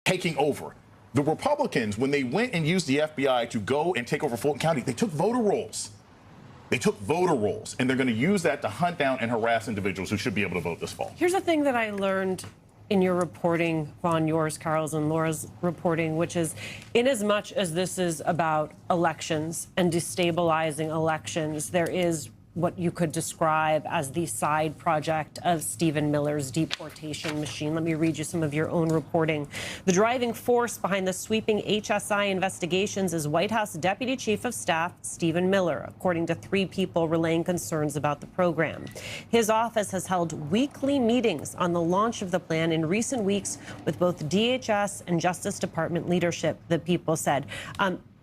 taking over. The Republicans, when they went and used the FBI to go and take over Fulton County, they took voter rolls. They took voter rolls, and they're going to use that to hunt down and harass individuals who should be able to vote this fall. Here's the thing that I learned in your reporting, Vaughn, yours, Carl's, and Laura's reporting, which is, in as much as this is about elections and destabilizing elections, there is what you could describe as the side project of Stephen Miller's deportation machine. Let me read you some of your own reporting. The driving force behind the sweeping HSI investigations is White House Deputy Chief of Staff Stephen Miller, according to 3 people relaying concerns about the program. His office has held weekly meetings on the launch of the plan in recent weeks with both DHS and Justice Department leadership, the people said.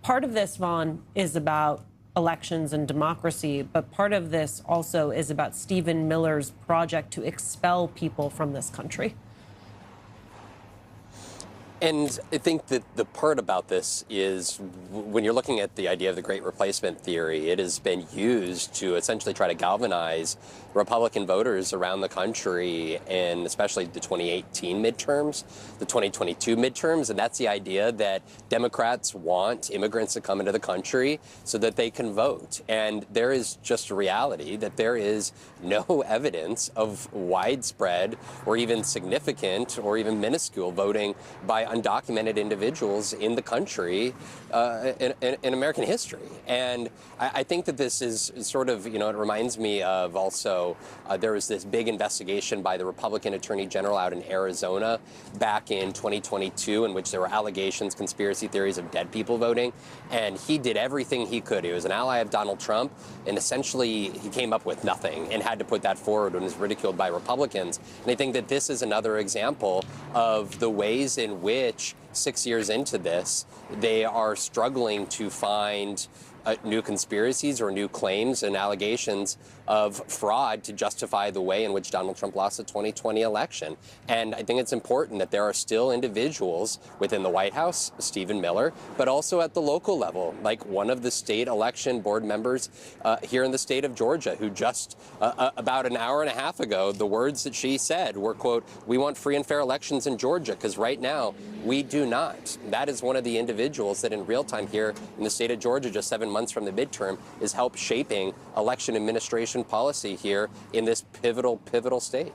Part of this, Vaughn, is about elections and democracy, but part of this also is about Stephen Miller's project to expel people from this country. And I think that the part about this is when you're looking at the idea of the Great Replacement theory, it has been used to essentially try to galvanize Republican voters around the country, and especially the 2018 midterms, the 2022 midterms. And that's the idea that Democrats want immigrants to come into the country so that they can vote. And there is just a reality that there is no evidence of widespread or even significant or even minuscule voting by undocumented individuals in the country in American history. And I think that this is sort of, it reminds me of also there was this big investigation by the Republican Attorney General out in Arizona back in 2022 in which there were allegations, conspiracy theories of dead people voting. And he did everything he could. He was an ally of Donald Trump, and essentially he came up with nothing and had to put that forward and was ridiculed by Republicans. And I think that this is another example of the ways in which 6 years into this, they are struggling to find new conspiracies or new claims and allegations of fraud to justify the way in which Donald Trump lost the 2020 election. And I think it's important that there are still individuals within the White House, Stephen Miller, but also at the local level, like one of the state election board members here in the state of Georgia, who just about an hour and a half ago, the words that she said were, quote, "We want free and fair elections in Georgia, because right now we do not." That is one of the individuals that in real time here in the state of Georgia, just 7 months from the midterm, is help shaping election administration policy here in this pivotal state.